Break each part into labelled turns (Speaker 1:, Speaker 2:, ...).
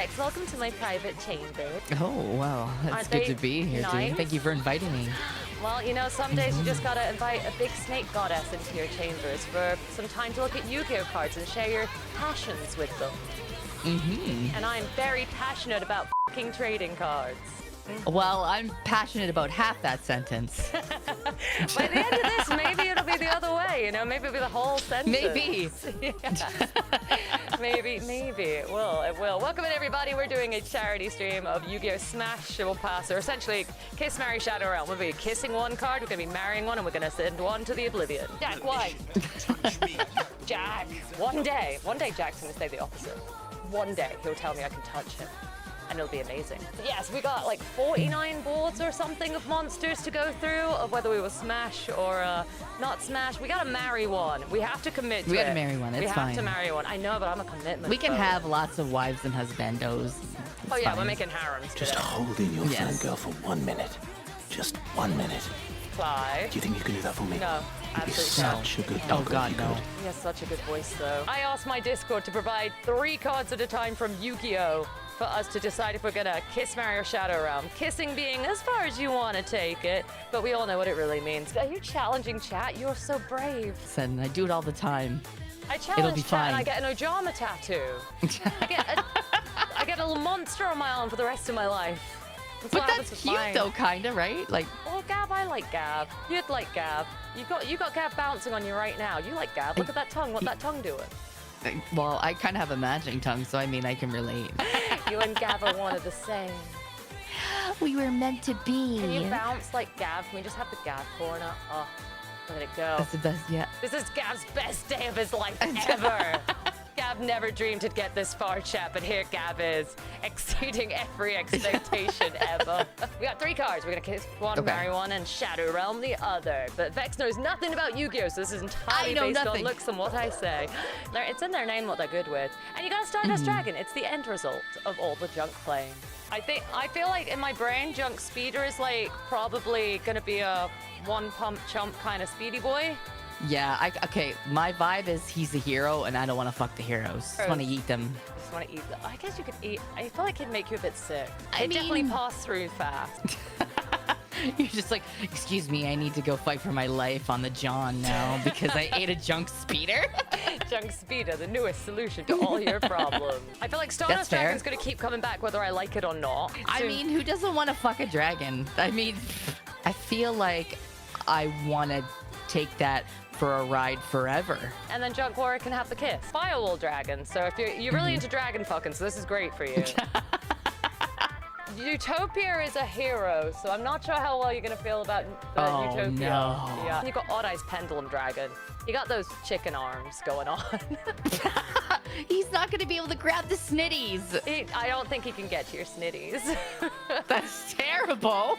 Speaker 1: Vex, welcome to my private chamber.
Speaker 2: Oh, wow. It's good to be here,
Speaker 1: nice?
Speaker 2: dude. Thank you for inviting me.
Speaker 1: Well, you know, some days you just gotta invite a big snake goddess into your chambers for some time to look at Yu-Gi-Oh cards and share your passions with them. And I'm very passionate about f***ing trading cards.
Speaker 2: Well, I'm passionate about half that sentence.
Speaker 1: By the end of this, maybe it'll be the other way, you know? Maybe it'll be the whole sentence.
Speaker 2: Maybe.
Speaker 1: Maybe it will. Welcome in, everybody. We're doing a charity stream of Yu-Gi-Oh Smash. It will pass, or essentially Kiss, Marry, Shadow Realm. We'll be kissing one card, we're gonna be marrying one, and we're gonna send one to the oblivion. Jack, why? Jack. One day Jack's gonna say the opposite. One day he'll tell me I can touch him. And it'll be amazing. Yes, we got like 49 boards or something of monsters to go through, of whether we will smash or not smash. We gotta marry one. We have to commit to it.
Speaker 2: We gotta marry one, it's fine.
Speaker 1: We have to marry one. I know, but I'm a commitment.
Speaker 2: We can have lots of wives and husbandos.
Speaker 1: Oh yeah, we're making harems today.
Speaker 3: Just hold in your fangirl for 1 minute. Just 1 minute.
Speaker 1: Clive.
Speaker 3: Do you think you can do that for me?
Speaker 1: No, absolutely not.
Speaker 3: Such a good
Speaker 2: Oh
Speaker 3: dog.
Speaker 2: god, no.
Speaker 1: He has such a good voice, though. I asked my Discord to provide 3 cards at a time from Yu-Gi-Oh! For us to decide if we're gonna kiss, marry, or shadow realm. Kissing being as far as you want to take it, but we all know what it really means. Are you challenging chat? You're so brave.
Speaker 2: Listen, I do it all the time.
Speaker 1: I
Speaker 2: It'll
Speaker 1: challenge
Speaker 2: be
Speaker 1: chat
Speaker 2: fine.
Speaker 1: and I get an Ojama tattoo. I get a little monster on my arm for the rest of my life.
Speaker 2: But that's cute though, kinda, right? Like,
Speaker 1: well, Gab, I like Gab. You'd like Gab. You got Gab bouncing on you right now. You like Gab. Look at that tongue. What's that tongue doing?
Speaker 2: well, I kind of have a matching tongue, so I mean, I can relate.
Speaker 1: You and Gab are one of the same.
Speaker 2: We were meant to be.
Speaker 1: Can you bounce like Gab? Can we just have the Gab corner? Oh, let it go.
Speaker 2: That's the best, yeah.
Speaker 1: This is Gab's best day of his life ever. Gab never dreamed he'd get this far, chat, but here Gab is, exceeding every expectation ever. We got 3 cards. We're gonna kiss one, marry one, and Shadow Realm the other. But Vex knows nothing about Yu-Gi-Oh, so this is entirely based on looks and what I say. It's in their name what they're good with. And you got a Stardust Dragon. It's the end result of all the junk playing. I feel like in my brain, Junk Speeder is like probably gonna be a one pump chump kind of speedy boy.
Speaker 2: Yeah, okay, my vibe is he's a hero, and I don't want to fuck the heroes. Just want to eat them.
Speaker 1: Just want to eat them. I guess you could eat. I feel like he'd make you a bit sick.
Speaker 2: I
Speaker 1: He'd
Speaker 2: mean,
Speaker 1: definitely pass through fast.
Speaker 2: You're just like, excuse me, I need to go fight for my life on the John now because I ate a Junk Speeder.
Speaker 1: Junk Speeder, the newest solution to all your problems. I feel like Stardust Dragon's gonna keep coming back whether I like it or not.
Speaker 2: I mean, who doesn't want to fuck a dragon? I mean, I feel like I want to take that for a ride forever.
Speaker 1: And then Junk Warrior can have the kiss. Firewall Dragon. So if you're really into dragon fucking, so this is great for you. Utopia is a hero, so I'm not sure how well you're gonna feel about Utopia.
Speaker 2: No.
Speaker 1: Yeah. You got Odd Eyes Pendulum Dragon. You got those chicken arms going on.
Speaker 2: He's not gonna be able to grab the snitties.
Speaker 1: I don't think he can get to your snitties.
Speaker 2: That's terrible.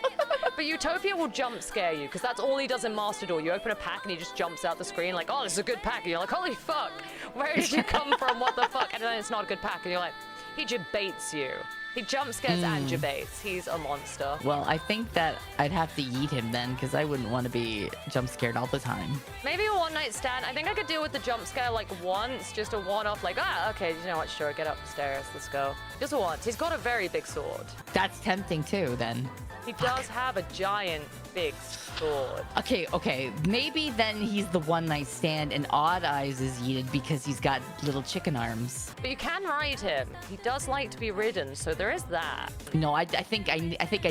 Speaker 1: But Utopia will jump scare you, because that's all he does in Master Duel. You open a pack and he just jumps out the screen like, oh, this is a good pack. And you're like, holy fuck, where did you come from? What the fuck? And then it's not a good pack. And you're like, he debates you. He jump scares and debates. He's a monster.
Speaker 2: Well, I think that I'd have to eat him then, because I wouldn't want to be jump scared all the time.
Speaker 1: Maybe a one-night stand. I think I could deal with the jump scare like once, just a one-off, like, okay, you know what, sure, get up the stairs, let's go. Just once. He's got a very big sword.
Speaker 2: That's tempting too, then.
Speaker 1: He does have a giant, big sword.
Speaker 2: Okay, maybe then he's the one-night stand and Odd Eyes is yeeted because he's got little chicken arms.
Speaker 1: But you can ride him. He does like to be ridden, so there is that.
Speaker 2: No, I think I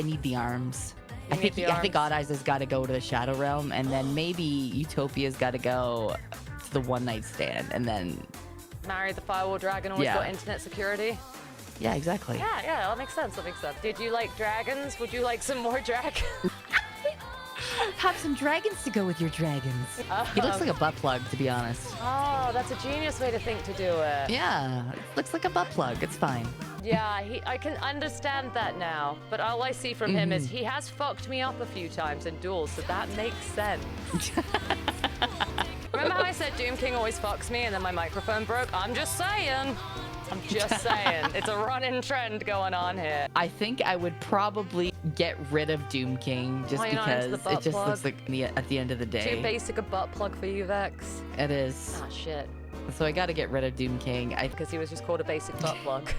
Speaker 2: need the arms. I think Odd Eyes has got to go to the Shadow Realm, and then maybe Utopia's got to go to the one-night stand, and then
Speaker 1: marry the Firewall Dragon. Always got internet security.
Speaker 2: Yeah, exactly.
Speaker 1: Yeah, that makes sense. Did you like dragons? Would you like some more dragons?
Speaker 2: Have some dragons to go with your dragons. He looks like a butt plug, to be honest.
Speaker 1: Oh, that's a genius way to think to do it.
Speaker 2: Yeah, it looks like a butt plug. It's fine.
Speaker 1: Yeah, I can understand that now. But all I see from him is he has fucked me up a few times in duels, so that makes sense. Remember how I said Doom King always fucks me and then my microphone broke? I'm just saying. It's a running trend going on here.
Speaker 2: I think I would probably get rid of Doom King just because it just looks like at the end of the day.
Speaker 1: Too basic a butt plug for you, Vex.
Speaker 2: It is.
Speaker 1: Ah, shit.
Speaker 2: So I got to get rid of Doom King.
Speaker 1: Because he was just called a basic butt plug.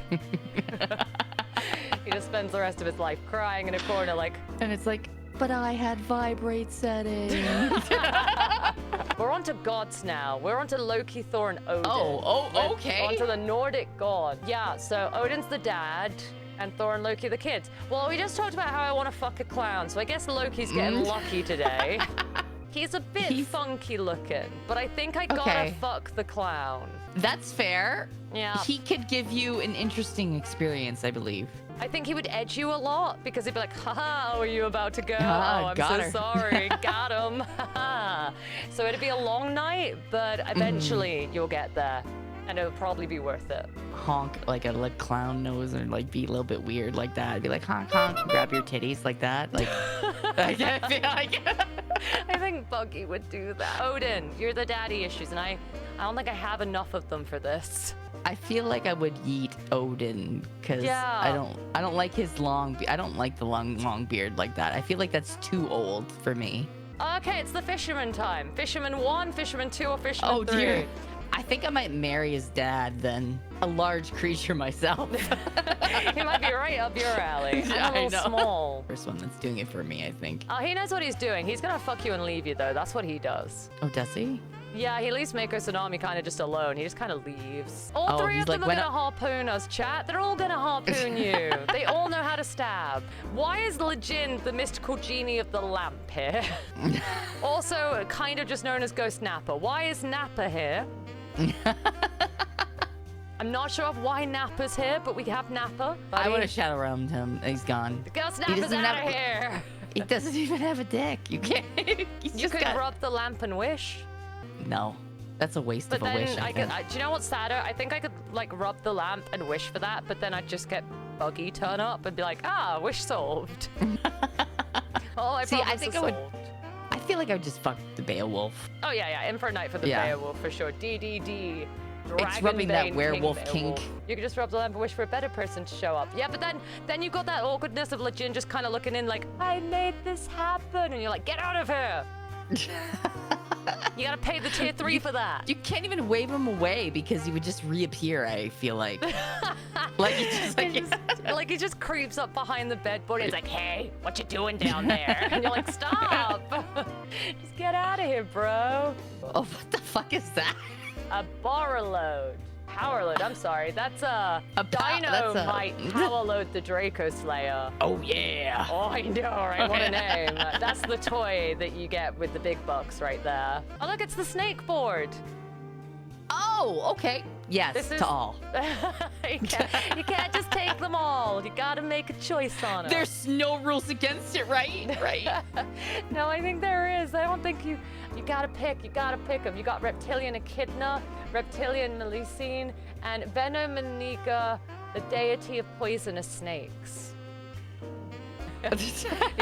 Speaker 1: He just spends the rest of his life crying in a corner like...
Speaker 2: And it's like, but I had vibrate settings.
Speaker 1: We're on to gods now. We're on to Loki, Thor, and Odin.
Speaker 2: Okay.
Speaker 1: On to the Nordic god. Yeah, so Odin's the dad, and Thor and Loki the kids. Well, we just talked about how I want to fuck a clown, so I guess Loki's getting lucky today. He's a bit funky looking, but I think I gotta fuck the clown.
Speaker 2: That's fair.
Speaker 1: Yeah.
Speaker 2: He could give you an interesting experience, I believe.
Speaker 1: I think he would edge you a lot because he'd be like, haha, how are you about to go? Oh, I'm
Speaker 2: got
Speaker 1: so
Speaker 2: her.
Speaker 1: sorry. Got him. Haha. So it'd be a long night, but eventually you'll get there and it'll probably be worth it.
Speaker 2: Honk like a clown nose and like be a little bit weird like that. Be like honk honk, grab your titties like that. Like I feel like
Speaker 1: I think Buggy would do that. Odin, you're the daddy issues, and I don't think I have enough of them for this.
Speaker 2: I feel like I would yeet Odin because I don't like his I don't like the long beard like that. I feel like that's too old for me.
Speaker 1: Okay, it's the fisherman time. Fisherman 1, fisherman 2, or fisherman 3.
Speaker 2: Dear. I think I might marry his dad then. A large creature myself.
Speaker 1: He might be right up your alley. I'm a little small.
Speaker 2: First one that's doing it for me, I think.
Speaker 1: He knows what he's doing. He's gonna fuck you and leave you, though. That's what he does.
Speaker 2: Oh, does he?
Speaker 1: Yeah, he leaves Mako Tsunami kind of just alone. He just kind of leaves. All three of them are gonna harpoon us, chat. They're all gonna harpoon you. They all know how to stab. Why is Legend the mystical genie of the lamp here? Also, kind of just known as Ghost Nappa. Why is Nappa here? I'm not sure of why Nappa's here, but we have Nappa. Buddy.
Speaker 2: I would have shadow realmed him. He's gone.
Speaker 1: Ghost Nappa's out of here.
Speaker 2: He doesn't even have a dick. You can't.
Speaker 1: You could rub the lamp and wish.
Speaker 2: No, that's a waste of a wish.
Speaker 1: I could, do you know what's sadder? I think I could like rub the lamp and wish for that, but then I'd just get Buggy turn up and be like, wish solved. I think I would. I feel like I would just fuck the Beowulf. Oh yeah, in for a night for the Beowulf for sure. DDD.
Speaker 2: It's rubbing that werewolf kink.
Speaker 1: You could just rub the lamp and wish for a better person to show up. Yeah, but then you got that awkwardness of Legend just kind of looking in like, I made this happen, and you're like, get out of here. You gotta pay the tier 3 for that.
Speaker 2: You can't even wave him away because he would just reappear, I feel like. Like
Speaker 1: he just creeps up behind the bedboard and he's like, hey, what you doing down there? And you're like, stop. Just get out of here, bro.
Speaker 2: Oh, what the fuck is that?
Speaker 1: A bar load. Power load, I'm sorry. That's a Dynamite power load the Draco Slayer.
Speaker 2: Oh, yeah.
Speaker 1: Oh, I know, right? What a name. That's the toy that you get with the big bucks right there. Oh, look, it's the snake board.
Speaker 2: Oh, okay. Yes, to all.
Speaker 1: You can't just take them all. You gotta make a choice on it.
Speaker 2: There's no rules against it, right? Right.
Speaker 1: No, I think there is. I don't think you gotta pick. You gotta pick them. You got Reptilian Echidna, Reptilian Melusine, and Venomanica, the deity of poisonous snakes. Yeah,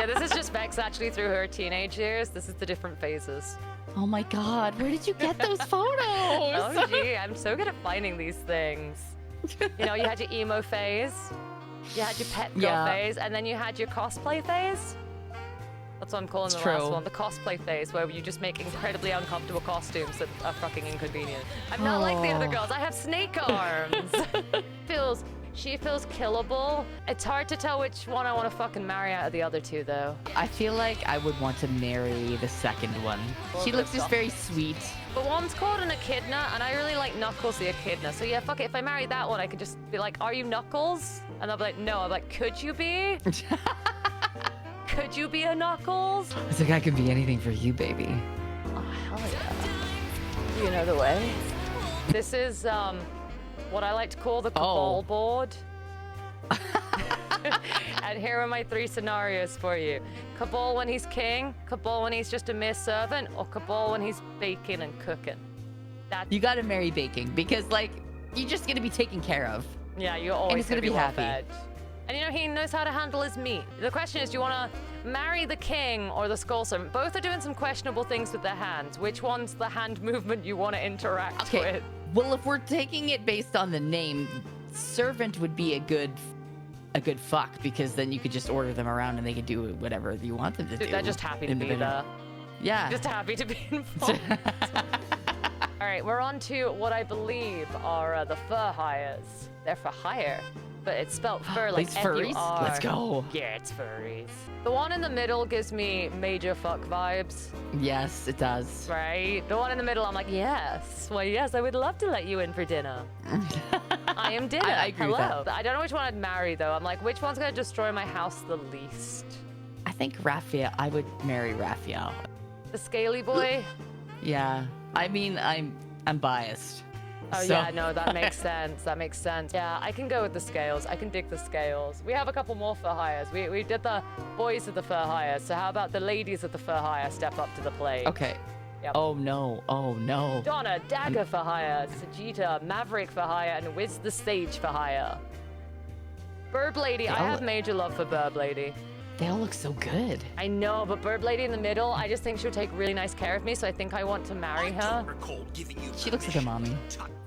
Speaker 1: this is just Vex actually through her teenage years. This is the different phases.
Speaker 2: Oh my god, where did you get those photos?
Speaker 1: Oh gee, I'm so good at finding these things. You know, you had your emo phase, you had your pet girl phase, and then you had your cosplay phase. That's what I'm calling the last one, the cosplay phase, where you just make incredibly uncomfortable costumes that are fucking inconvenient. I'm not like the other girls, I have snake arms. She feels killable. It's hard to tell which one I want to fucking marry out of the other two, though.
Speaker 2: I feel like I would want to marry the second one. She looks just very sweet.
Speaker 1: But one's called an Echidna, and I really like Knuckles the Echidna. So yeah, fuck it. If I marry that one, I could just be like, are you Knuckles? And they'll be like, no. I'm like, could you be? Could you be a Knuckles?
Speaker 2: It's like, I could be anything for you, baby.
Speaker 1: Oh, hell yeah. You know the way. This is, what I like to call the Cabal board. And here are my 3 scenarios for you. Cabal when he's king, Cabal when he's just a mere servant, or Cabal when he's baking and cooking.
Speaker 2: You gotta marry baking because, like, you're just gonna be taken care of.
Speaker 1: Yeah, you're always
Speaker 2: gonna be happy.
Speaker 1: Well-fed. And you know, he knows how to handle his meat. The question is, do you want to marry the king or the skull servant? Both are doing some questionable things with their hands. Which one's the hand movement you want to interact with?
Speaker 2: Well, if we're taking it based on the name, servant would be a good fuck because then you could just order them around and they could do whatever you want them to do.
Speaker 1: They're just happy to be there.
Speaker 2: Yeah.
Speaker 1: Just happy to be involved. All All right, we're on to what I believe are the fur hires. They're for hire, but it's spelled fur like
Speaker 2: These furries?
Speaker 1: F-U-R.
Speaker 2: Let's go.
Speaker 1: Yeah, it's furries. The one in the middle gives me major fuck vibes,
Speaker 2: Yes, it does.
Speaker 1: right? The one in the middle, I'm like, yes. Well, yes, I would love to let you in for dinner. I am dinner.
Speaker 2: I agree with
Speaker 1: Hello.
Speaker 2: that.
Speaker 1: I don't know which one I'd marry, though. I'm like, which one's going to destroy my house the least?
Speaker 2: I think Raphael. I would marry Raphael.
Speaker 1: The scaly boy?
Speaker 2: Yeah. I mean, I'm biased.
Speaker 1: Oh,
Speaker 2: So-
Speaker 1: yeah, no, that makes sense. That makes sense. Yeah, I can go with the scales. I can dig the scales. We have a couple more fur hires. We did the boys of the fur hires, so how about the ladies of the fur hire step up to the plate?
Speaker 2: Okay.
Speaker 1: Yep.
Speaker 2: Oh no. Oh no.
Speaker 1: Donna, Dagger for hire, Sajita, Maverick for hire, and Wiz the Sage for hire. Burb Lady, I
Speaker 2: all
Speaker 1: have
Speaker 2: look-
Speaker 1: major love for Burb Lady.
Speaker 2: They all look so good.
Speaker 1: I know, but Burb Lady in the middle, I just think she'll take really nice care of me, so I think I want to marry her.
Speaker 2: She looks like a mommy.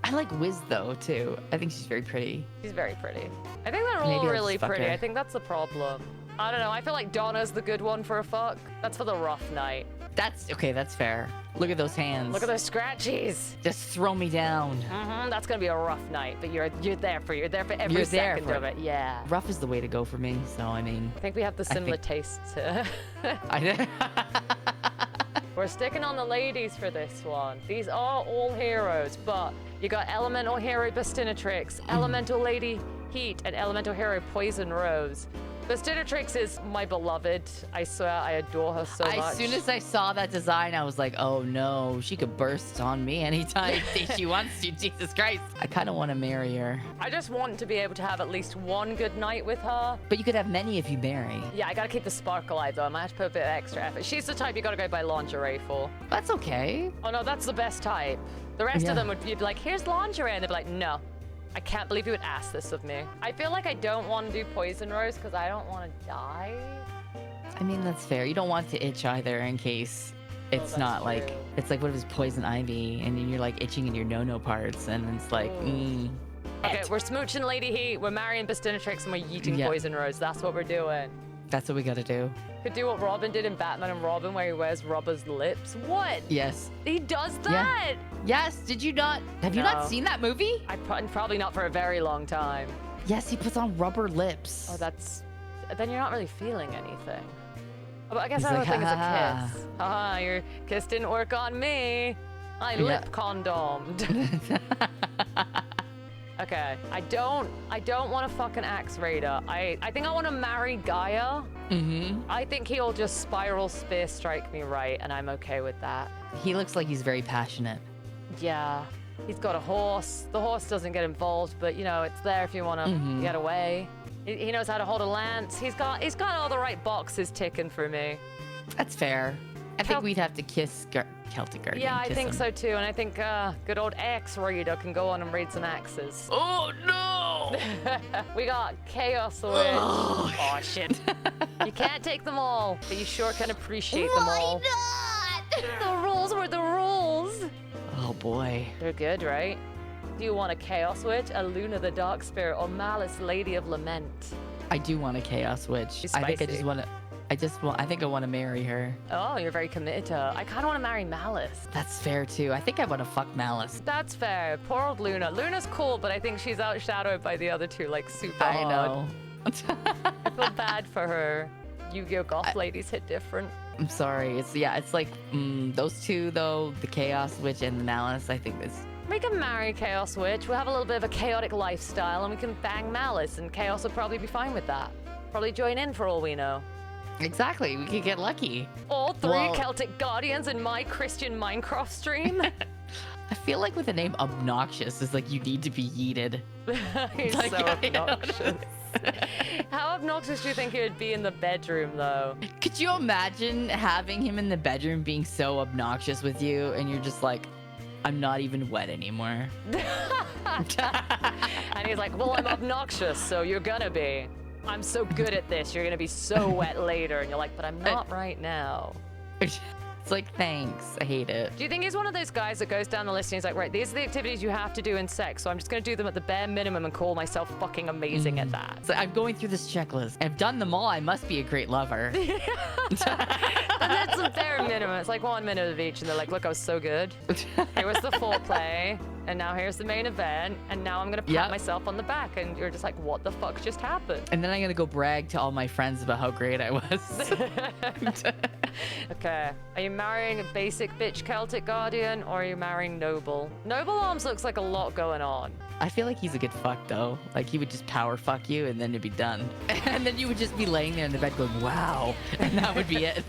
Speaker 2: I like Wiz though too. I think she's very pretty.
Speaker 1: She's very pretty. I think they're
Speaker 2: Maybe
Speaker 1: all
Speaker 2: I'll
Speaker 1: really
Speaker 2: just fuck
Speaker 1: pretty.
Speaker 2: her.
Speaker 1: I think that's the problem. I don't know. I feel like Donna's the good one for a fuck. That's for the rough night.
Speaker 2: That's okay. That's fair. Look at those hands.
Speaker 1: Look at those scratchies.
Speaker 2: Just throw me down.
Speaker 1: That's gonna be a rough night, but you're there for every
Speaker 2: You're there
Speaker 1: second
Speaker 2: for
Speaker 1: of it. Yeah.
Speaker 2: Rough is the way to go for me. So I mean,
Speaker 1: I think we have the similar tastes.
Speaker 2: I.
Speaker 1: We're sticking on the ladies for this one. These are all heroes, but you got Elemental Hero Bastinatrix, Elemental Lady Heat, and Elemental Hero Poison Rose. Bastinatrix is my beloved. I swear, I adore her so much.
Speaker 2: As soon as I saw that design, I was like, oh no, she could burst on me anytime she wants to. Jesus Christ. I kind of want to marry her.
Speaker 1: I just want to be able to have at least one good night with her.
Speaker 2: But you could have many if you marry.
Speaker 1: Yeah, I gotta keep the spark alive though. I might have to put a bit of extra effort. She's the type you gotta go buy lingerie for.
Speaker 2: That's okay.
Speaker 1: Oh no, that's the best type. The rest
Speaker 2: Yeah.
Speaker 1: of them would be like, here's lingerie, and they'd be like, no. I can't believe you would ask this of me. I feel like I don't want to do Poison Rose because I don't want to die.
Speaker 2: I mean, that's fair. You don't want to itch either in case it's
Speaker 1: that's
Speaker 2: not like,
Speaker 1: true.
Speaker 2: it's like, what if it's poison ivy and then you're like itching in your no-no parts and it's like,
Speaker 1: Okay, we're smooching Lady Heat, we're marrying Bastinatrix, and we're yeeting
Speaker 2: Yeah.
Speaker 1: Poison Rose. That's what we're doing.
Speaker 2: that's what we gotta do.
Speaker 1: Could do what Robin did in Batman and Robin, where he wears Robin's lips. What?
Speaker 2: Yes.
Speaker 1: He does
Speaker 2: Yeah.
Speaker 1: that?
Speaker 2: Yes, did you not, have you
Speaker 1: No.
Speaker 2: not seen that movie?
Speaker 1: Probably not for a very long time.
Speaker 2: Yes, he puts on rubber lips.
Speaker 1: Oh, that's... Then you're not really feeling anything. Oh, but I guess
Speaker 2: He's
Speaker 1: I don't
Speaker 2: like,
Speaker 1: think it's
Speaker 2: "Ha, ha,
Speaker 1: a kiss. Haha, your kiss didn't work on me. I
Speaker 2: Yeah.
Speaker 1: lip condomed. Okay, I don't want to fuck an Axe Raider. I think I want to marry Gaia.
Speaker 2: Mm-hmm.
Speaker 1: I think he'll just spiral spear strike me right, and I'm okay with that.
Speaker 2: He looks like he's very passionate.
Speaker 1: Yeah, he's got a horse. The horse doesn't get involved, but you know it's there if you want to get away. He knows how to hold a lance. He's got all the right boxes ticking for me.
Speaker 2: That's fair. I think we'd have to kiss Celtic Guardian.
Speaker 1: Yeah, I
Speaker 2: kiss
Speaker 1: think
Speaker 2: him.
Speaker 1: so too, and I think good old Axe Raider can go on and raid some axes.
Speaker 2: Oh no!
Speaker 1: We got Chaos Witch. Oh shit! You can't take them all, but you sure can appreciate them all.
Speaker 2: not?
Speaker 1: The rules were the rules.
Speaker 2: Oh boy.
Speaker 1: They're good, right? Do you want a Chaos Witch, a Luna the Dark Spirit, or Malice Lady of Lament?
Speaker 2: I do want a Chaos Witch.
Speaker 1: She's
Speaker 2: I think I
Speaker 1: spicy.
Speaker 2: just want to. I think I want to marry her.
Speaker 1: Oh, you're very committed to her. I kind of want to marry Malice.
Speaker 2: That's fair too. I think I want to fuck Malice.
Speaker 1: That's fair. Poor old Luna. Luna's cool, but I think she's outshadowed by the other two, like, super hard.
Speaker 2: I know.
Speaker 1: I feel bad for her. Yu-Gi-Oh! Goth ladies hit different.
Speaker 2: I'm sorry. It's like those two though, the Chaos Witch and the Malice. I think this.
Speaker 1: We can marry Chaos Witch. We'll have a little bit of a chaotic lifestyle, and we can bang Malice, and Chaos will probably be fine with that. Probably join in for all we know.
Speaker 2: Exactly. We could get lucky.
Speaker 1: All three
Speaker 2: Well-
Speaker 1: Celtic Guardians in my Christian Minecraft stream.
Speaker 2: I feel like with the name Obnoxious, is like you need to be yeeted.
Speaker 1: He's
Speaker 2: Like,
Speaker 1: so obnoxious. How obnoxious do you think he would be in the bedroom, though?
Speaker 2: Could you imagine having him in the bedroom being so obnoxious with you, and you're just like, I'm not even wet anymore.
Speaker 1: And he's like, well, I'm obnoxious, so you're gonna be. I'm so good at this, you're gonna be so wet later. And you're like, but I'm not right now.
Speaker 2: It's It's like, thanks. I hate it.
Speaker 1: Do you think he's one of those guys that goes down the list and he's like, right, these are the activities you have to do in sex, so I'm just going to do them at the bare minimum and call myself fucking amazing at that?
Speaker 2: So I'm going through this checklist. I've done them all. I must be a great lover.
Speaker 1: And that's the bare minimum. It's like 1 minute of each, and they're like, look, I was so good. Here was the foreplay, and now here's the main event, and now I'm going to pat myself on the back, and you're just like, what the fuck just happened?
Speaker 2: And then I'm going to go brag to all my friends about how great I was.
Speaker 1: Okay. Are you marrying a basic bitch Celtic Guardian, or are you marrying Noble? Noble Arms looks like a lot going on.
Speaker 2: I feel like he's a good fuck, though. Like, he would just power fuck you, and then it'd be done. And then you would just be laying there in the bed going, wow. And that would be it.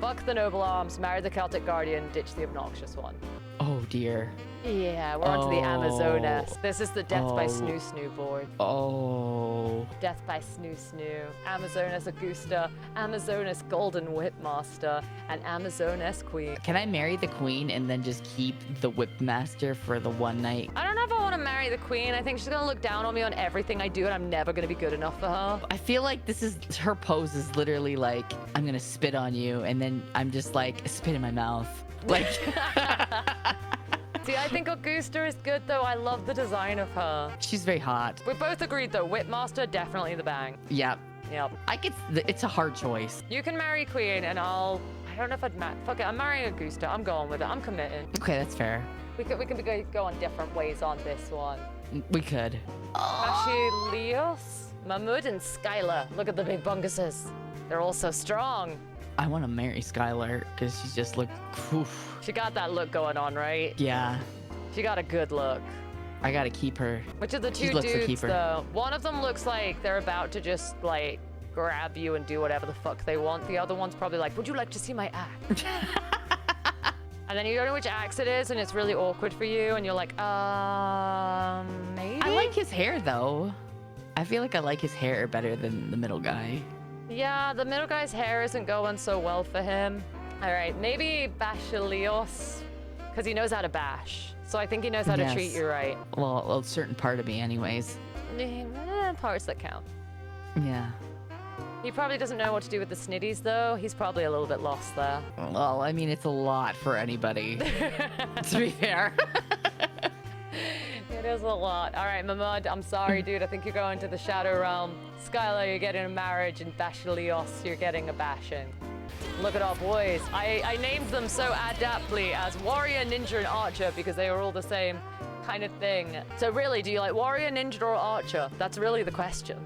Speaker 1: Fuck the Noble Arms, marry the Celtic Guardian, ditch the Obnoxious one.
Speaker 2: Oh, dear.
Speaker 1: Yeah, we're on to the Amazonas. This is the Death by Snoo Snoo board.
Speaker 2: Oh.
Speaker 1: Death by Snoo Snoo. Amazonas Augusta, Amazonas Golden Whipmaster, and Amazonas Queen.
Speaker 2: Can I marry the queen and then just keep the whipmaster for the one night?
Speaker 1: I don't know if I want to marry the queen. I think she's going to look down on me on everything I do, and I'm never going to be good enough for her.
Speaker 2: I feel like this is, her pose is literally like, I'm going to spit on you, and then I'm just like, spit in my mouth. Like...
Speaker 1: See, I think Augusta is good, though. I love the design of her.
Speaker 2: She's very hot.
Speaker 1: We both agreed, though. Whipmaster, definitely the bang.
Speaker 2: Yep.
Speaker 1: Yep.
Speaker 2: It's a hard choice.
Speaker 1: You can marry Queen, and I don't know if I'd fuck it. I'm marrying Augusta. I'm going with it. I'm committing.
Speaker 2: Okay, that's fair.
Speaker 1: We can go on different ways on this one.
Speaker 2: We could.
Speaker 1: Leos, Mahmoud, and Skylar. Look at the big bunguses. They're all so strong.
Speaker 2: I want to marry Skylar because she just looked. Oof.
Speaker 1: She got that look going on, right?
Speaker 2: Yeah.
Speaker 1: She got a good look.
Speaker 2: I gotta keep her.
Speaker 1: Which of the two dudes, though? One of them looks like they're about to just, like, grab you and do whatever the fuck they want. The other one's probably like, would you like to see my act? And then you don't know which axe it is, and it's really awkward for you, and you're like, maybe?
Speaker 2: I like his hair, though. I feel like I like his hair better than the middle guy.
Speaker 1: Yeah, the middle guy's hair isn't going so well for him. All right, maybe Bashilios, because he knows how to bash. So I think he knows how to treat you right.
Speaker 2: Well, a certain part of me anyways.
Speaker 1: Parts that count.
Speaker 2: Yeah.
Speaker 1: He probably doesn't know what to do with the snitties, though. He's probably a little bit lost there.
Speaker 2: Well, I mean, it's a lot for anybody, to be fair.
Speaker 1: It is a lot. All right, Mahmoud, I'm sorry, dude. I think you're going to the Shadow Realm. Skylar, you're getting a marriage, and Bashilios, you're getting a bashing. Look at our boys. I named them so adaptly as Warrior, Ninja, and Archer because they were all the same kind of thing. So really, do you like Warrior, Ninja, or Archer? That's really the question.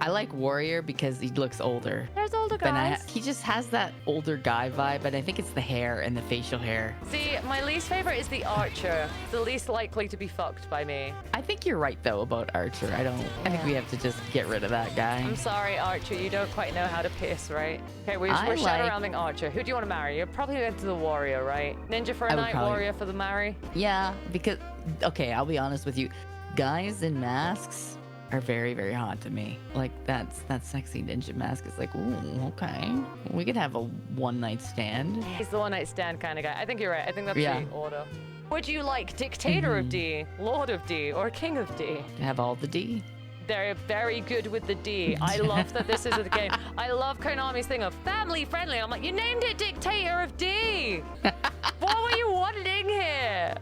Speaker 2: I like Warrior because he looks older.
Speaker 1: There's older guys.
Speaker 2: He just has that older guy vibe, and I think it's the hair and the facial hair.
Speaker 1: See, my least favorite is the Archer. The least likely to be fucked by me.
Speaker 2: I think you're right, though, about Archer. I think we have to just get rid of that guy.
Speaker 1: I'm sorry, Archer. You don't quite know how to piss, right? Okay, we're shadow rounding Archer. Who do you want to marry? You're probably going to the Warrior, right? Ninja for a night, Warrior for the marry?
Speaker 2: Yeah, because, okay, I'll be honest with you. Guys in masks are very, very hot to me. Like, that sexy ninja mask is like, ooh, okay. We could have a one-night stand.
Speaker 1: He's the one-night stand kind of guy. I think you're right. I think that's the order. Would you like Dictator of D, Lord of D, or King of D?
Speaker 2: Have all the D.
Speaker 1: They're very good with the D. I love that this is a game. I love Konami's thing of family friendly. I'm like, you named it Dictator of D. What were you wanting here?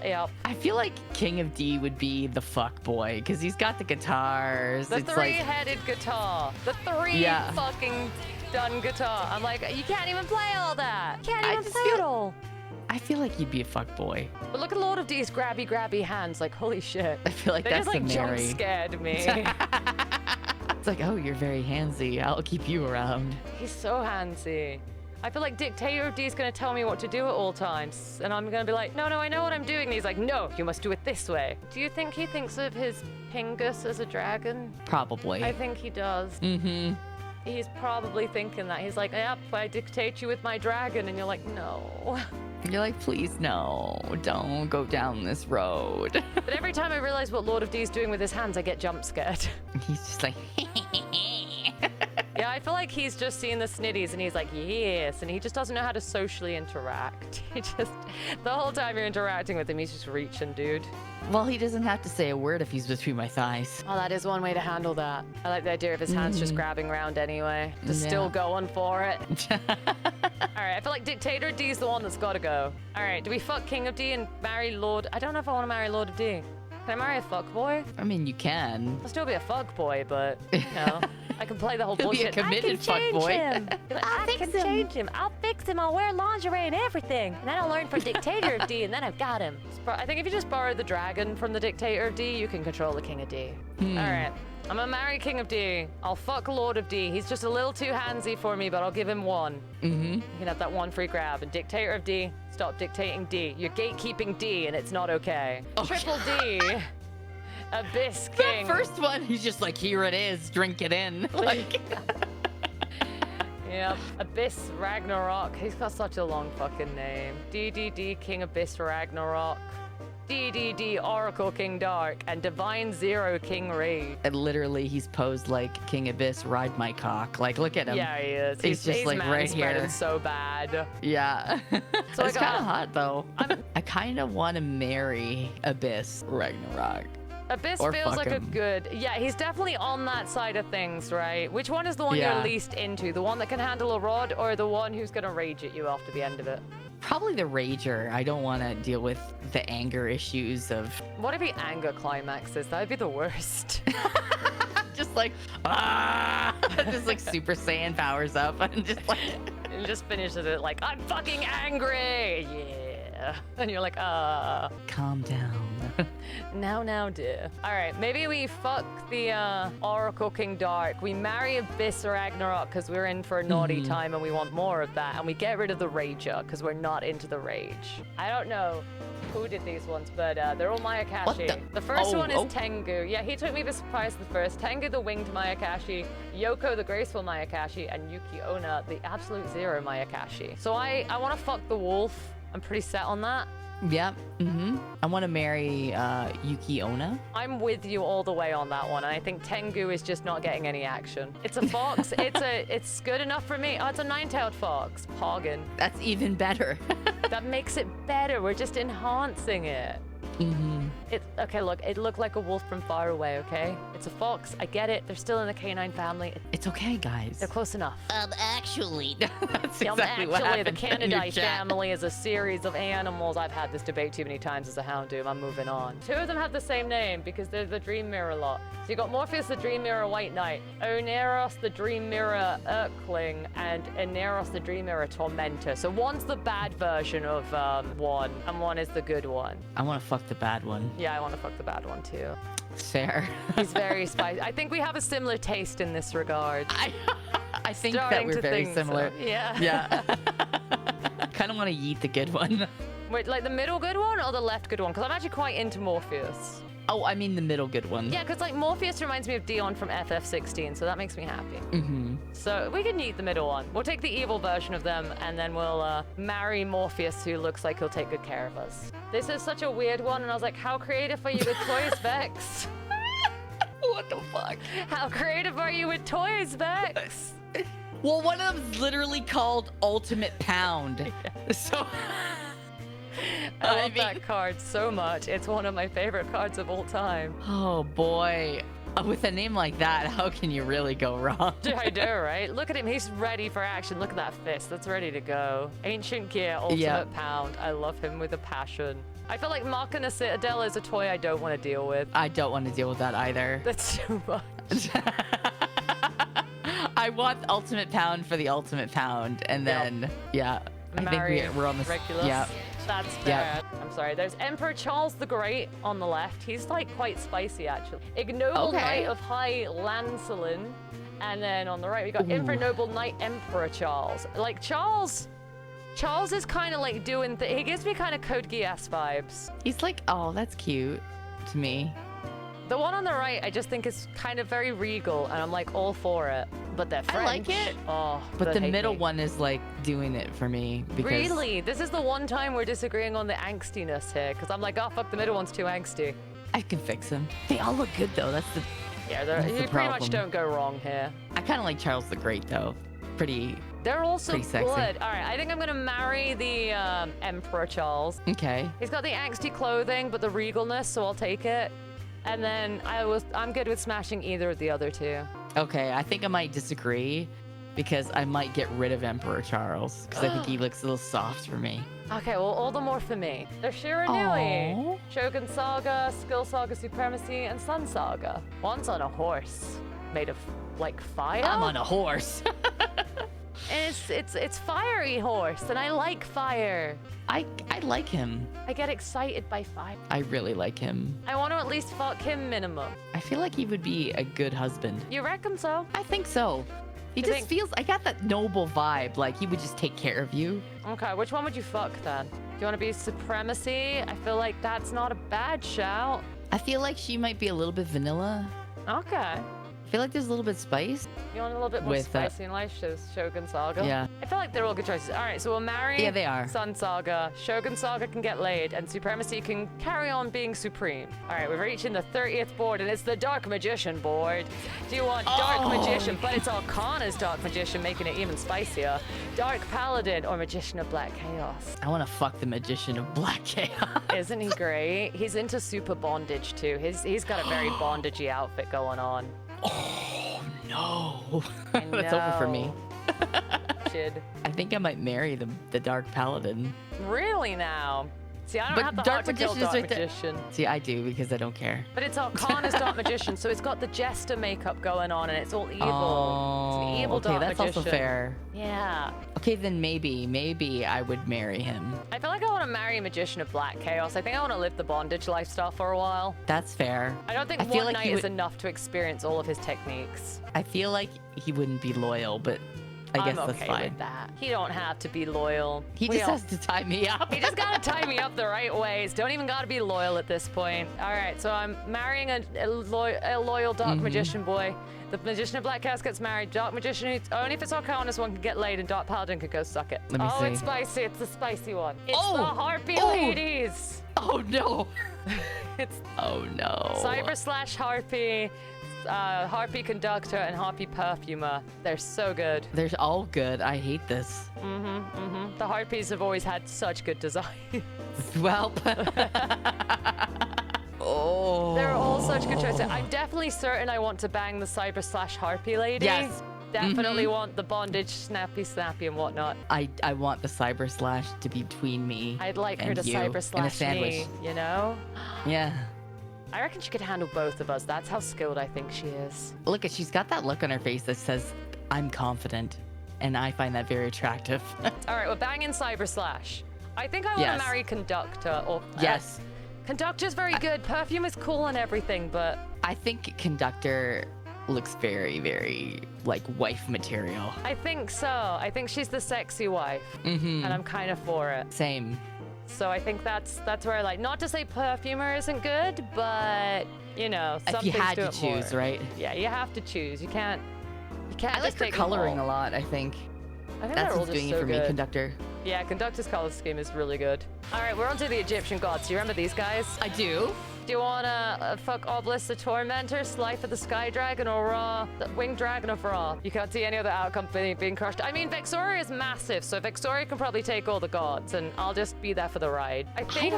Speaker 1: Yep.
Speaker 2: I feel like King of D would be the fuck boy because he's got the guitars.
Speaker 1: The three-headed guitar. The fucking done guitar. I'm like, you can't even play all that. Can't even play it all.
Speaker 2: I feel like you'd be a fuck boy.
Speaker 1: But look at Lord of D's grabby hands. Like, holy shit.
Speaker 2: I feel like
Speaker 1: they
Speaker 2: that's
Speaker 1: just like jump
Speaker 2: Mary.
Speaker 1: scared me.
Speaker 2: It's like, oh, you're very handsy. I'll keep you around.
Speaker 1: He's so handsy. I feel like Dictator of D is going to tell me what to do at all times. And I'm going to be like, no, I know what I'm doing. And he's like, no, you must do it this way. Do you think he thinks of his Pingus as a dragon?
Speaker 2: Probably.
Speaker 1: I think he does.
Speaker 2: Mm-hmm.
Speaker 1: He's probably thinking that. He's like, yep, I dictate you with my dragon. And you're like, no.
Speaker 2: You're like, please, no, don't go down this road.
Speaker 1: But every time I realize what Lord of D is doing with his hands, I get jump scared.
Speaker 2: He's just like,
Speaker 1: Yeah, I feel like he's just seeing the snitties and he's like, yes, and he just doesn't know how to socially interact. He just, the whole time you're interacting with him, he's just reaching, dude.
Speaker 2: Well, he doesn't have to say a word if he's between my thighs.
Speaker 1: Oh, that is one way to handle that. I like the idea of his hands just grabbing around anyway. Just still going for it. All right, I feel like Dictator D's the one that's got to go. All right, do we fuck King of D and marry Lord? I don't know if I want to marry Lord of D. Can I marry a fuckboy?
Speaker 2: I mean, you can.
Speaker 1: I'll still be a fuckboy, but, you know, I can play the whole
Speaker 2: He'll be a
Speaker 1: bullshit.
Speaker 2: committed fuckboy.
Speaker 1: I can change him. I'll fix him. I'll wear lingerie and everything. And then I'll learn from Dictator of D, and then I've got him. I think if you just borrow the dragon from the Dictator of D, you can control the King of D. All right. I'm gonna marry King of D. I'll fuck Lord of D. He's just a little too handsy for me, but I'll give him one. You can have that one free grab. And Dictator of D, stop dictating D. You're gatekeeping D, and it's not okay. Triple D. Abyss King.
Speaker 2: The first one, he's just like, here it is, drink it in. Like,
Speaker 1: yep. Abyss Ragnarok. He's got such a long fucking name. DDD King Abyss Ragnarok. DDD Oracle King Dark. And Divine Zero King Rage.
Speaker 2: and literally, he's posed like King Abyss, ride my cock. Like, look at him.
Speaker 1: Yeah, he is.
Speaker 2: He's just like right here.
Speaker 1: so bad.
Speaker 2: Yeah.
Speaker 1: So
Speaker 2: it's
Speaker 1: I
Speaker 2: kind
Speaker 1: got-
Speaker 2: of hot, though. I kind of want to marry Abyss Ragnarok.
Speaker 1: Abyss
Speaker 2: Or
Speaker 1: feels
Speaker 2: fuck
Speaker 1: like
Speaker 2: him.
Speaker 1: a good... Yeah, he's definitely on that side of things, right? Which one is the one
Speaker 2: Yeah.
Speaker 1: you're least into? The one that can handle a rod or the one who's going to rage at you after the end of it?
Speaker 2: Probably the Rager. I don't want to deal with the anger issues of
Speaker 1: What if he anger climaxes? That would be the worst.
Speaker 2: just like, ah! Just like Super Saiyan powers up and just like...
Speaker 1: And just finishes it like, I'm fucking angry! Yeah. And you're like,
Speaker 2: Calm down.
Speaker 1: Now, dear. All right, maybe we fuck the Oracle King Dark. We marry Abyss Ragnarok because we're in for a naughty time and we want more of that. And we get rid of the Rager because we're not into the rage. I don't know who did these ones, but they're all mayakashi.
Speaker 2: What
Speaker 1: The first one is
Speaker 2: oh.
Speaker 1: Tengu. Yeah, he took me by surprise the first. Tengu, the winged mayakashi. Yoko, the graceful mayakashi. And Yuki Onna, the absolute zero mayakashi. So I want to fuck the wolf. I'm pretty set on that.
Speaker 2: Yep. I want to marry Yuki Onna.
Speaker 1: I'm with you all the way on that one. I think Tengu is just not getting any action. It's a fox. It's good enough for me. Oh, it's a nine-tailed fox. Poggin.
Speaker 2: That's even better.
Speaker 1: That makes it better. We're just enhancing it. Okay, look, it looked like a wolf from far away, okay? It's a fox. I get it. They're still in the canine family.
Speaker 2: It's okay, guys.
Speaker 1: They're close enough.
Speaker 2: Actually. That's exactly what
Speaker 1: Actually, the
Speaker 2: happened in your
Speaker 1: Canidae
Speaker 2: chat.
Speaker 1: family is a series of animals. I've had this debate too many times as a hound doom. I'm moving on. Two of them have the same name because they're the Dream Mirror lot. So you got Morpheus, the Dream Mirror White Knight, Oneros, the Dream Mirror Urkling, and Eneros, the Dream Mirror Tormentor. So one's the bad version of one, and one is the good one.
Speaker 2: I want to fuck the bad one.
Speaker 1: Yeah, I want to fuck the bad one too.
Speaker 2: Fair.
Speaker 1: He's very spicy. I think we have a similar taste in this regard.
Speaker 2: I think
Speaker 1: Starting
Speaker 2: that we're
Speaker 1: to
Speaker 2: very
Speaker 1: think
Speaker 2: similar.
Speaker 1: so. Yeah.
Speaker 2: Yeah. Kind of want to yeet the good one.
Speaker 1: Wait, like the middle good one or the left good one? Because I'm actually quite into Morpheus.
Speaker 2: Oh, I mean the middle good one.
Speaker 1: Yeah, because like Morpheus reminds me of Dion from FF16, so that makes me happy. So we can eat the middle one. We'll take the evil version of them, and then we'll marry Morpheus, who looks like he'll take good care of us. This is such a weird one, and I was like, how creative are you with toys, Vex?
Speaker 2: What the fuck?
Speaker 1: How creative are you with toys, Vex?
Speaker 2: Well, one of them's literally called Ultimate Pound. So...
Speaker 1: I love that card so much. It's one of my favorite cards of all time.
Speaker 2: Oh boy. With a name like that, how can you really go wrong?
Speaker 1: I do, right? Look at him. He's ready for action. Look at that fist. That's ready to go. Ancient Gear, Ultimate Pound. I love him with a passion. I feel like Machina Citadel is a toy I don't want to deal with.
Speaker 2: I don't want to deal with that either.
Speaker 1: That's too much.
Speaker 2: I want Ultimate Pound for the Ultimate Pound, and then, yeah. I think we're on the...
Speaker 1: Regulus.
Speaker 2: Yeah.
Speaker 1: That's fair. I'm sorry. There's Emperor Charles the Great on the left. He's like quite spicy, actually. Ignoble Knight of High Lancelin. And then on the right, we got Emperor Noble Knight Emperor Charles. Like Charles is kind of like doing he gives me kind of Code Geass vibes.
Speaker 2: He's like, oh, that's cute to me.
Speaker 1: The one on the right, I just think is kind of very regal, and I'm like all for it. But they're French.
Speaker 2: I like it.
Speaker 1: Oh,
Speaker 2: But the
Speaker 1: hate
Speaker 2: middle
Speaker 1: me.
Speaker 2: one is like doing it for me. Because
Speaker 1: Really? This is the one time we're disagreeing on the angstiness here, because I'm like, oh, fuck, the middle one's too angsty.
Speaker 2: I can fix them. They all look good though. That's the...
Speaker 1: Yeah,
Speaker 2: That's the
Speaker 1: you pretty much
Speaker 2: problem.
Speaker 1: don't go wrong here.
Speaker 2: I kind of like Charles the Great, though.
Speaker 1: They're also
Speaker 2: Pretty sexy.
Speaker 1: good. All right, I think I'm gonna marry the Emperor Charles.
Speaker 2: Okay.
Speaker 1: He's got the angsty clothing, but the regalness, so I'll take it. And then I'm good with smashing either of the other two.
Speaker 2: Okay, I think I might disagree because I might get rid of Emperor Charles because I think he looks a little soft for me.
Speaker 1: Okay, well, all the more for me. There's Shiranui,
Speaker 2: Aw.
Speaker 1: Shogun Saga, Skill Saga Supremacy, and Sun Saga. One's on a horse made of, like, fire.
Speaker 2: I'm on a horse.
Speaker 1: And it's fiery horse, and I like fire.
Speaker 2: I like him.
Speaker 1: I get excited by fire.
Speaker 2: I really like him.
Speaker 1: I want to at least fuck him minimum.
Speaker 2: I feel like he would be a good husband.
Speaker 1: You reckon so?
Speaker 2: I think so. He
Speaker 1: You
Speaker 2: just
Speaker 1: think-
Speaker 2: feels, I got that noble vibe, like he would just take care of you.
Speaker 1: Okay, which one would you fuck then? Do you want to be Supremacy? I feel like that's not a bad shout.
Speaker 2: I feel like she might be a little bit vanilla.
Speaker 1: Okay.
Speaker 2: I feel like there's a little bit spice.
Speaker 1: You want a little bit more
Speaker 2: With that-
Speaker 1: spicy in life? Shogun Saga.
Speaker 2: Yeah.
Speaker 1: I feel like they're all good choices. All right, so we'll marry
Speaker 2: Yeah, they are.
Speaker 1: Sun Saga. Shogun Saga can get laid, and Supremacy can carry on being supreme. All right, we're reaching the 30th board, and it's the Dark Magician board. Do you want Dark Magician, but it's Arcana's Dark Magician, making it even spicier? Dark Paladin or Magician of Black Chaos?
Speaker 2: I want to fuck the Magician of Black Chaos.
Speaker 1: Isn't he great? He's into super bondage too. He's got a very bondagey outfit going on.
Speaker 2: Oh, no.
Speaker 1: I
Speaker 2: That's over for me.
Speaker 1: know. Shit.
Speaker 2: I think I might marry the Dark Paladin.
Speaker 1: Really now? See, I don't
Speaker 2: But
Speaker 1: have the
Speaker 2: Dark
Speaker 1: heart to kill
Speaker 2: Magician is
Speaker 1: Dark
Speaker 2: right there.
Speaker 1: Magician.
Speaker 2: See, I do because I don't care.
Speaker 1: But it's Arcana's Dark Magician, so it's got the Jester makeup going on, and it's all evil. It's an evil
Speaker 2: okay,
Speaker 1: Dark
Speaker 2: that's
Speaker 1: Magician.
Speaker 2: also fair.
Speaker 1: Yeah.
Speaker 2: Okay, then maybe I would marry him.
Speaker 1: I feel like I want to marry a Magician of Black Chaos. I think I want to live the bondage lifestyle for a while.
Speaker 2: That's fair.
Speaker 1: I don't think
Speaker 2: I feel
Speaker 1: one
Speaker 2: like
Speaker 1: night
Speaker 2: he
Speaker 1: is
Speaker 2: would-
Speaker 1: enough to experience all of his techniques.
Speaker 2: I feel like he wouldn't be loyal, but I guess
Speaker 1: I'm
Speaker 2: that's
Speaker 1: okay
Speaker 2: fine.
Speaker 1: with that. He don't have to be loyal.
Speaker 2: He
Speaker 1: We
Speaker 2: just
Speaker 1: all-
Speaker 2: has to tie me up.
Speaker 1: He just gotta tie me up the right ways. Don't even gotta be loyal at this point. All right, so I'm marrying a loyal Dark Magician boy. The Magician of Black Chaos gets married. Dark Magician, only if it's Arcanus, one can get laid, and Dark Paladin can go suck it.
Speaker 2: Let me
Speaker 1: oh,
Speaker 2: see.
Speaker 1: it's spicy. It's the spicy one. It's
Speaker 2: Oh!
Speaker 1: the Harpy
Speaker 2: Oh!
Speaker 1: ladies.
Speaker 2: Oh no.
Speaker 1: It's
Speaker 2: Oh no.
Speaker 1: Cyber / Harpy, Harpy Conductor, and Harpy Perfumer. They're so good.
Speaker 2: They're all good. I hate this.
Speaker 1: The Harpies have always had such good design.
Speaker 2: Well. Oh.
Speaker 1: They're all such good choices. I'm definitely certain I want to bang the Cyber / Harpy lady.
Speaker 2: Yes.
Speaker 1: Definitely want the bondage, snappy and whatnot.
Speaker 2: I want the cyber slash to be between me.
Speaker 1: I'd like her
Speaker 2: and
Speaker 1: to
Speaker 2: you
Speaker 1: cyber
Speaker 2: in a
Speaker 1: slash
Speaker 2: sandwich.
Speaker 1: me, you know?
Speaker 2: Yeah.
Speaker 1: I reckon she could handle both of us. That's how skilled I think she is.
Speaker 2: Look at she's got that look on her face that says, "I'm confident," and I find that very attractive.
Speaker 1: All right, we're banging cyber slash. I think I want
Speaker 2: Yes.
Speaker 1: to marry Conductor. Or
Speaker 2: Yes.
Speaker 1: Conductor's very good. Perfume is cool and everything, but
Speaker 2: I think Conductor looks very, very like wife material.
Speaker 1: I think so. I think she's the sexy wife, and I'm kind of for it.
Speaker 2: Same.
Speaker 1: So I think that's where I like. Not to say Perfumer isn't good, but you know, some
Speaker 2: If you
Speaker 1: things
Speaker 2: had
Speaker 1: do
Speaker 2: to
Speaker 1: it
Speaker 2: choose,
Speaker 1: more.
Speaker 2: right?
Speaker 1: Yeah, you have to choose. You can't.
Speaker 2: I like
Speaker 1: just
Speaker 2: her
Speaker 1: take them
Speaker 2: coloring
Speaker 1: all.
Speaker 2: a lot. I think
Speaker 1: I think
Speaker 2: that's
Speaker 1: they're all
Speaker 2: what's
Speaker 1: just
Speaker 2: doing
Speaker 1: so
Speaker 2: it for me.
Speaker 1: good.
Speaker 2: Conductor.
Speaker 1: Yeah, Conductor's color scheme is really good. All right, we're on to the Egyptian gods. Do you remember these guys?
Speaker 2: I do.
Speaker 1: Do you want to fuck Obelisk the Tormentor, Slifer the Sky Dragon, or Ra, the Winged Dragon of Ra? You can't see any other outcome being crushed. I mean, Vexoria is massive, so Vexoria can probably take all the gods, and I'll just be there for the ride. I think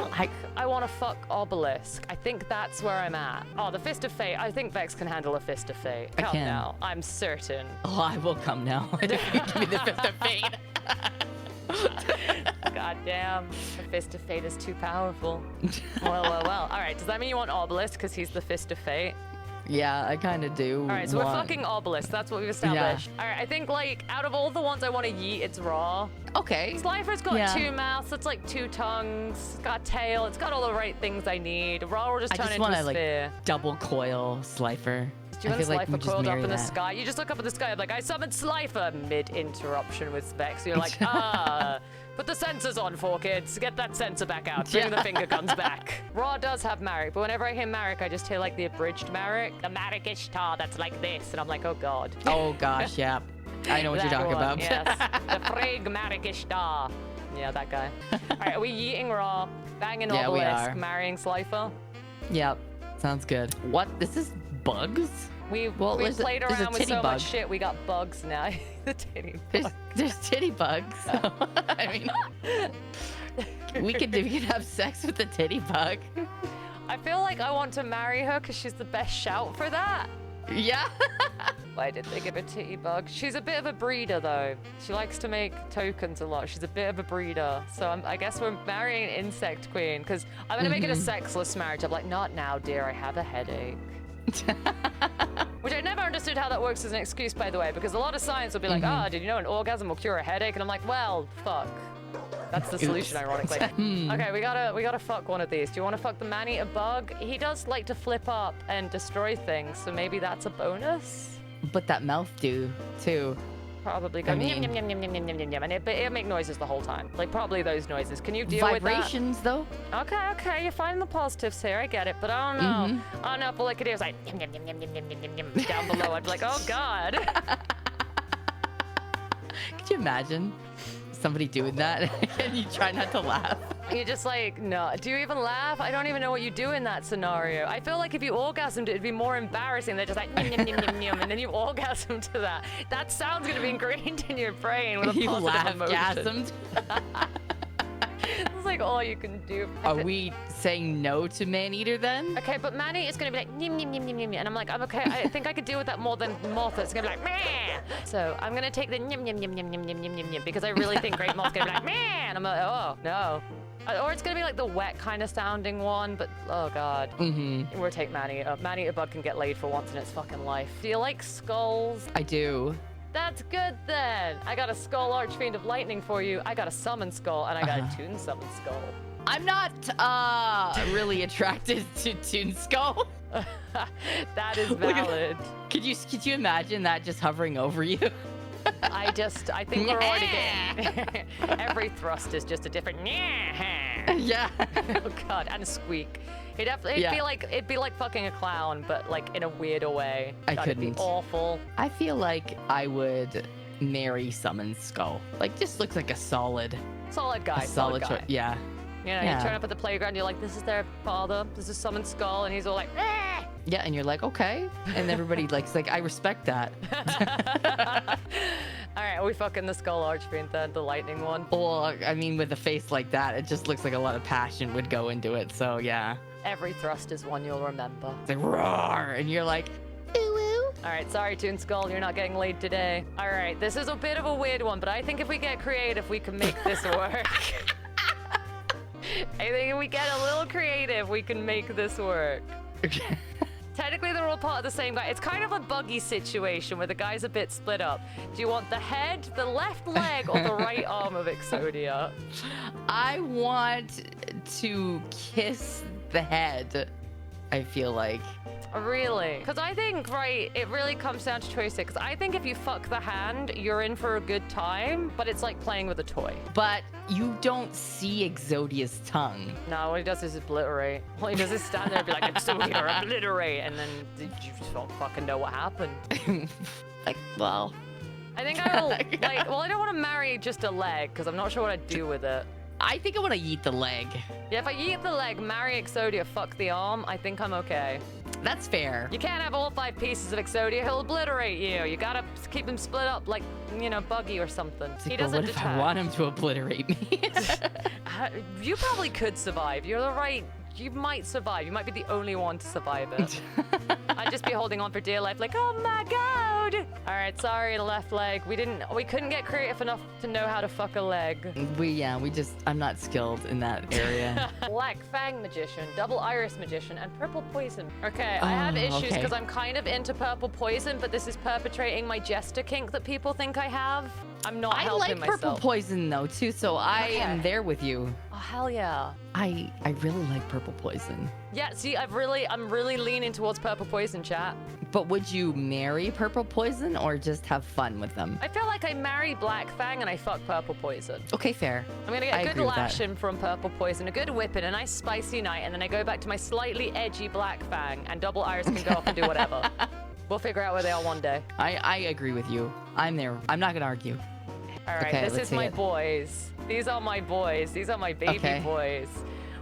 Speaker 1: I want to fuck Obelisk. I think that's where I'm at. Oh, the Fist of Fate. I think Vex can handle a Fist of Fate.
Speaker 2: I
Speaker 1: Come
Speaker 2: can.
Speaker 1: now. I'm certain.
Speaker 2: Oh, I will come now. Give me the fifth of fate.
Speaker 1: God damn. The Fist of Fate is too powerful. Well. All right, does that mean you want Obelisk because he's the Fist of Fate?
Speaker 2: Yeah, I kind of do.
Speaker 1: All right, so we're fucking Obelisk. That's what we've established. All right, I think, like, out of all the ones I want to yeet, it's Raw.
Speaker 2: Okay.
Speaker 1: Slifer's got
Speaker 2: Yeah.
Speaker 1: 2 mouths. It's like 2 tongues. It's got a tail. It's got all the right things I need. Raw will just
Speaker 2: I
Speaker 1: turn
Speaker 2: just
Speaker 1: into
Speaker 2: want
Speaker 1: a
Speaker 2: to
Speaker 1: sphere.
Speaker 2: like double coil Slifer.
Speaker 1: Do you
Speaker 2: I
Speaker 1: want
Speaker 2: feel like
Speaker 1: Slifer
Speaker 2: we just
Speaker 1: coiled up
Speaker 2: marry
Speaker 1: in the
Speaker 2: that.
Speaker 1: sky? You just look up at the sky, like, I summoned Slifer mid-interruption with Vex. You're like, put the sensors on, 4Kids. Get that sensor back out. Bring the finger guns back. Raw does have Marek, but whenever I hear Marek, I just hear, like, the abridged Marek. The Marek Ishtar that's like this. And I'm like, oh, God.
Speaker 2: Oh gosh, yeah. I know what you're
Speaker 1: That
Speaker 2: talking
Speaker 1: one,
Speaker 2: about.
Speaker 1: Yes. The Frigg Marek Ishtar. Yeah, that guy. All right, are we yeeting Raw, banging
Speaker 2: Yeah, we
Speaker 1: Obelisk,
Speaker 2: are.
Speaker 1: marrying Slifer?
Speaker 2: Yep. Sounds good. What? This is bugs?
Speaker 1: We
Speaker 2: there's
Speaker 1: played
Speaker 2: there's
Speaker 1: around with
Speaker 2: titty
Speaker 1: so
Speaker 2: bug.
Speaker 1: much shit, we got bugs now. The titty bug.
Speaker 2: There's titty bugs. So, I mean, we could have sex with the titty bug.
Speaker 1: I feel like I want to marry her because she's the best shout for that.
Speaker 2: Yeah.
Speaker 1: Why did they give a titty bug? She's a bit of a breeder, though. She likes to make tokens a lot. She's a bit of a breeder. So I guess we're marrying an insect queen because I'm going to make it a sexless marriage. I'm like, not now, dear. I have a headache. Which I never understood how that works as an excuse, by the way, because a lot of science will be like, did you know an orgasm will cure a headache? And I'm like, well, fuck. That's the solution, ironically. Okay, we gotta fuck one of these. Do you want to fuck the man-eater bug? He does like to flip up and destroy things, so maybe that's a bonus.
Speaker 2: But that mouth do too.
Speaker 1: Probably go yum yum yum yum yum yum yum yum, and it make noises the whole time. Like probably those noises. Can you deal with that?
Speaker 2: Vibrations though.
Speaker 1: Okay, you're finding the positives here. I get it, but I don't know. I don't know if all I could do is like yum yum yum yum yum yum yum yum down below. I'd be like, oh god.
Speaker 2: Could you imagine somebody doing that and you try not to laugh?
Speaker 1: You're just like, no. Do you even laugh? I don't even know what you do in that scenario. I feel like if you orgasmed, it'd be more embarrassing. They're just like, yum, yum, yum, yum, yum, and then you orgasm to that. That sound's gonna be ingrained in your brain with a
Speaker 2: You
Speaker 1: positive emotion.
Speaker 2: laugh-gasmed.
Speaker 1: It's like all you can do.
Speaker 2: Are we saying no to man-eater then?
Speaker 1: Okay, but Manny is gonna be like, yum, yum, yum, yum, yum, and I'm like, I'm okay. I think I could deal with that more than Moth. It's gonna be like, meh. So I'm gonna take the yum, yum, yum, yum, yum, yum, yum, yum, because I really think Great Moth's gonna be like, meh. And I'm like, oh, no. Or it's gonna be like the wet kind of sounding one, but oh god. We'll take Manny. Manny, a bug can get laid for once in its fucking life. Do you like skulls?
Speaker 2: I do.
Speaker 1: That's good then. I got a skull archfiend of lightning for you. I got a summon skull, and I got a toon summon skull.
Speaker 2: I'm not really attracted to Toon Skull.
Speaker 1: That is valid.
Speaker 2: Could you imagine that just hovering over you?
Speaker 1: I think we're already getting... Every thrust is just a different...
Speaker 2: Yeah.
Speaker 1: Oh god, and a squeak. It'd be like fucking a clown, but like in a weirder way.
Speaker 2: I
Speaker 1: That'd
Speaker 2: couldn't.
Speaker 1: be awful.
Speaker 2: I feel like I would marry Summon Skull. Like, just looks like a solid
Speaker 1: guy. Solid guy.
Speaker 2: Yeah.
Speaker 1: You know, you turn up at the playground, you're like, this is their father, this is Summon Skull, and he's all like, eh!
Speaker 2: Yeah, and you're like, okay. And everybody is like, I respect that.
Speaker 1: All right, are we fucking the Skull Archfiend then, the lightning one?
Speaker 2: Well, I mean, with a face like that, it just looks like a lot of passion would go into it. So, yeah.
Speaker 1: Every thrust is one you'll remember.
Speaker 2: It's like, roar! And you're like, ooh.
Speaker 1: All right, sorry, Toon Skull, you're not getting laid today. All right, this is a bit of a weird one, but I think if we get creative, we can make this work. I think if we get a little creative, we can make this work. Technically, they're all part of the same guy. It's kind of a buggy situation where the guy's a bit split up. Do you want the head, the left leg, or the right arm of Exodia?
Speaker 2: I want to kiss the head, I feel like.
Speaker 1: Really? Because I think, right, it really comes down to choice here. Because I think if you fuck the hand, you're in for a good time, but it's like playing with a toy.
Speaker 2: But you don't see Exodia's tongue.
Speaker 1: No, what he does is obliterate. All he does is stand there and be like, Exodia, obliterate, and then you just don't fucking know what happened.
Speaker 2: Like, well...
Speaker 1: I think I will, like, well, I don't want to marry just a leg, because I'm not sure what I'd do with it.
Speaker 2: I think I want to eat the leg.
Speaker 1: Yeah, if I eat the leg, marry Exodia, fuck the arm, I think I'm okay.
Speaker 2: That's fair.
Speaker 1: You can't have all 5 pieces of Exodia, he'll obliterate you. You gotta keep him split up like, you know, Buggy or something.
Speaker 2: Like,
Speaker 1: He doesn't
Speaker 2: what if I want him to obliterate me?
Speaker 1: You probably could survive. You're the right... You might survive. You might be the only one to survive it. I'd just be holding on for dear life like, oh my god! All right, sorry, left leg. We couldn't get creative enough to know how to fuck a leg.
Speaker 2: I'm not skilled in that area.
Speaker 1: Black Fang Magician, Double Iris Magician, and Purple Poison. Okay, I have issues because I'm kind of into Purple Poison, but this is perpetrating my jester kink that people think I have. I'm not helping myself.
Speaker 2: I like Purple Poison though too, so I am there with you.
Speaker 1: Oh hell yeah.
Speaker 2: I really like Purple Poison.
Speaker 1: Yeah, see, I'm really leaning towards Purple Poison, chat.
Speaker 2: But would you marry Purple Poison or just have fun with them?
Speaker 1: I feel like I marry Black Fang and I fuck Purple Poison.
Speaker 2: Okay, fair.
Speaker 1: I'm gonna get a good lashing from Purple Poison, a good whipping, a nice spicy night, and then I go back to my slightly edgy Black Fang, and Double Iris can go off and do whatever. We'll figure out where they are one day.
Speaker 2: I agree with you. I'm there. I'm not gonna argue.
Speaker 1: All right, okay, this is my boys. These are my boys. These are my baby boys.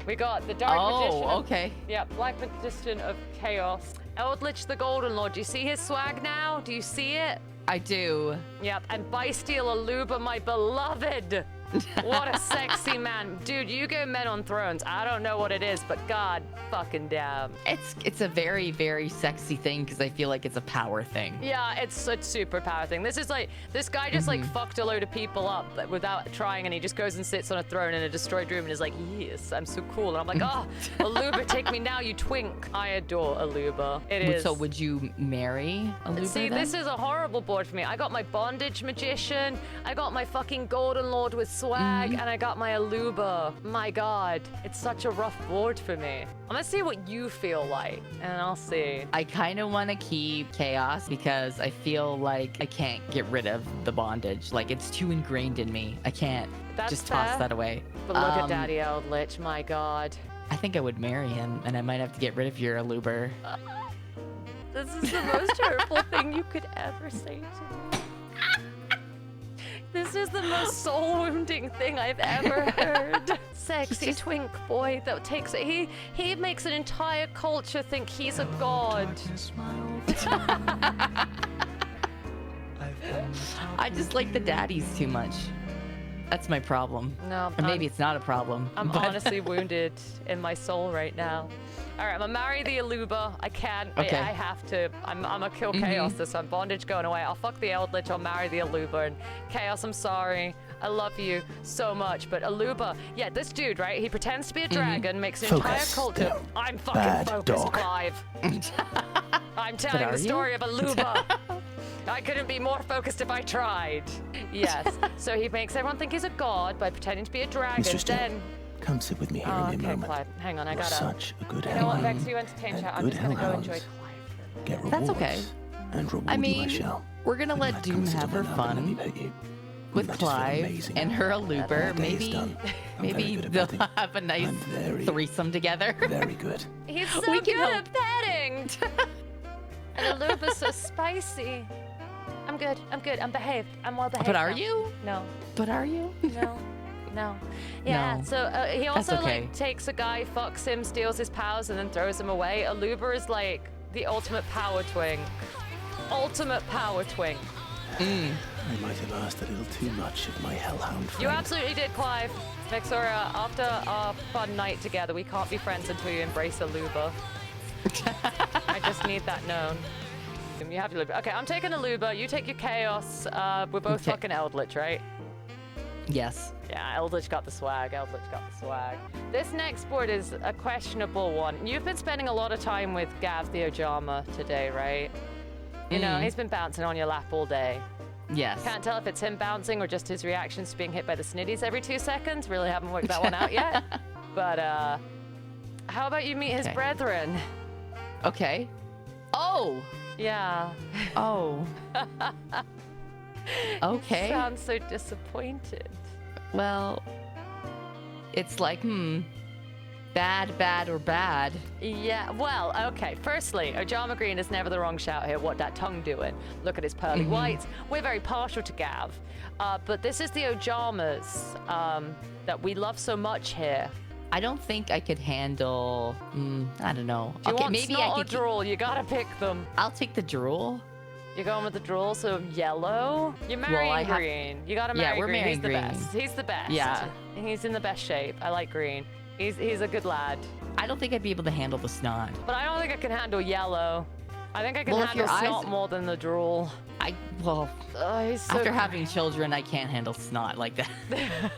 Speaker 1: We got the Dark Magician.
Speaker 2: Oh, okay.
Speaker 1: Yeah, Black Magician of Chaos. Eldritch the Golden Lord. Do you see his swag now? Do you see it?
Speaker 2: I do.
Speaker 1: Yep. And Bestial Aluber, my beloved. What a sexy man. Dude, Yugioh Men on Thrones. I don't know what it is, but god fucking damn.
Speaker 2: It's a very, very sexy thing because I feel like it's a power thing.
Speaker 1: Yeah, it's a super power thing. This is like, this guy just like fucked a load of people up without trying, and he just goes and sits on a throne in a destroyed room and is like, yes, I'm so cool. And I'm like, oh, Aluber, take me now, you twink. I adore Aluber. It is.
Speaker 2: So would you marry Aluber
Speaker 1: See,
Speaker 2: then?
Speaker 1: this is a horrible board for me. I got my Bondage Magician, I got my fucking Golden Lord with swag, and I got my Aluber. My god, it's such a rough board for me. I'm gonna see what you feel like, and I'll see.
Speaker 2: I kind of want to keep Chaos because I feel like I can't get rid of the bondage. Like, it's too ingrained in me. I can't
Speaker 1: That's
Speaker 2: just
Speaker 1: fair.
Speaker 2: toss that away.
Speaker 1: But look at Daddy Eldritch, my god.
Speaker 2: I think I would marry him, and I might have to get rid of your Aluber.
Speaker 1: This is the most hurtful thing you could ever say to me. This is the most soul-wounding thing I've ever heard. Sexy twink boy that takes it. He makes an entire culture think he's a god.
Speaker 2: I just like the daddies too much. That's my problem.
Speaker 1: No,
Speaker 2: Or maybe it's not a problem.
Speaker 1: I'm
Speaker 2: but-
Speaker 1: honestly wounded in my soul right now. All right, I'm gonna marry the Aluber. I can't.
Speaker 2: Okay.
Speaker 1: I have to. I'm gonna kill Chaos this one. Bondage going away. I'll fuck the Eldritch. I'll marry the Aluber. And Chaos, I'm sorry. I love you so much, but Aluber, yeah, this dude, right? He pretends to be a dragon, makes an entire
Speaker 3: Focus.
Speaker 1: cult.
Speaker 3: Damn.
Speaker 1: I'm fucking
Speaker 3: Bad
Speaker 1: focused,
Speaker 3: dog.
Speaker 1: Clive. I'm telling
Speaker 2: are
Speaker 1: the
Speaker 2: you?
Speaker 1: story of Aluber. I couldn't be more focused if I tried. Yes. So he makes everyone think he's a god by pretending to be a dragon.
Speaker 3: Mistress,
Speaker 1: Then.
Speaker 3: come sit with me here
Speaker 1: Oh,
Speaker 3: in a
Speaker 1: okay,
Speaker 3: moment.
Speaker 1: Clive. Hang on, I
Speaker 3: You're
Speaker 1: gotta.
Speaker 3: such a good
Speaker 1: You know what,
Speaker 3: hellhound.
Speaker 1: Vex, you entertain
Speaker 3: And
Speaker 1: chat. I'm
Speaker 3: good
Speaker 1: just gonna go
Speaker 3: hellhounds
Speaker 1: enjoy Clive.
Speaker 3: Get
Speaker 2: That's
Speaker 3: rewards.
Speaker 2: okay.
Speaker 3: And reward
Speaker 2: I
Speaker 3: you I
Speaker 2: mean,
Speaker 3: shall.
Speaker 2: we're gonna
Speaker 3: When
Speaker 2: let
Speaker 3: that
Speaker 2: Doom
Speaker 3: comes to
Speaker 2: have her
Speaker 3: my lap, let me
Speaker 2: fun
Speaker 3: pet you.
Speaker 2: with
Speaker 3: I just feel
Speaker 2: Clive
Speaker 3: amazing.
Speaker 2: and her
Speaker 3: All
Speaker 2: Aluber.
Speaker 3: day is
Speaker 2: Maybe,
Speaker 3: done. I'm very
Speaker 2: maybe
Speaker 3: good at
Speaker 2: they'll
Speaker 3: petting.
Speaker 2: have a nice
Speaker 3: I'm very,
Speaker 2: threesome together.
Speaker 3: very good.
Speaker 1: He's so
Speaker 2: We
Speaker 1: good
Speaker 2: can
Speaker 1: at petting. And Aluber's so spicy. I'm good. I'm good. I'm behaved. I'm well behaved.
Speaker 2: But are
Speaker 1: now.
Speaker 2: you?
Speaker 1: No.
Speaker 2: But are you?
Speaker 1: No. No. Yeah,
Speaker 2: No.
Speaker 1: so he also
Speaker 2: okay.
Speaker 1: like takes a guy, fucks him, steals his powers, and then throws him away. Aluber is like the ultimate power twink. Ultimate power twink.
Speaker 2: Mm.
Speaker 3: I might have asked a little too much of my hellhound friend.
Speaker 1: You absolutely did, Clive. Vexoria, after our fun night together, we can't be friends until you embrace Aluber. I just need that known. You have your Aluber. Okay, I'm taking Aluber. You take your Chaos. We're both
Speaker 2: Okay.
Speaker 1: fucking Eldritch, right?
Speaker 2: Yes.
Speaker 1: Yeah, Eldritch got the swag. Eldritch got the swag. This next board is a questionable one. You've been spending a lot of time with Gav the Ojama today, right? You know, he's been bouncing on your lap all day.
Speaker 2: Yes.
Speaker 1: Can't tell if it's him bouncing or just his reactions to being hit by the snitties every 2 seconds. Really haven't worked that one out yet. But how about you meet his
Speaker 2: Okay.
Speaker 1: brethren?
Speaker 2: Okay. Oh.
Speaker 1: Yeah.
Speaker 2: Oh. Okay.
Speaker 1: Sounds so disappointed.
Speaker 2: Well, it's like, bad, bad, or bad.
Speaker 1: Yeah, well, okay. Firstly, Ojama Green is never the wrong shout here. What that tongue doing? Look at his pearly whites. We're very partial to Gav. But this is the Ojamas that we love so much here.
Speaker 2: I don't think I could handle. I don't know.
Speaker 1: Do you
Speaker 2: okay,
Speaker 1: want
Speaker 2: maybe
Speaker 1: snot
Speaker 2: I
Speaker 1: or
Speaker 2: could.
Speaker 1: drool? You gotta pick them.
Speaker 2: I'll take the drool.
Speaker 1: You're going with the drool, so yellow? You're marrying
Speaker 2: I have-
Speaker 1: Green. You gotta
Speaker 2: Yeah,
Speaker 1: marry
Speaker 2: we're
Speaker 1: Green.
Speaker 2: marrying
Speaker 1: He's the
Speaker 2: Green.
Speaker 1: best. He's the best.
Speaker 2: Yeah.
Speaker 1: He's in the best shape. I like Green. He's a good lad.
Speaker 2: I don't think I'd be able to handle the snot.
Speaker 1: But I don't think I can handle yellow. I think I can
Speaker 2: Well, if
Speaker 1: handle
Speaker 2: your eyes-
Speaker 1: snot more than the drool.
Speaker 2: Well,
Speaker 1: He's so
Speaker 2: after having children, I can't handle snot like that.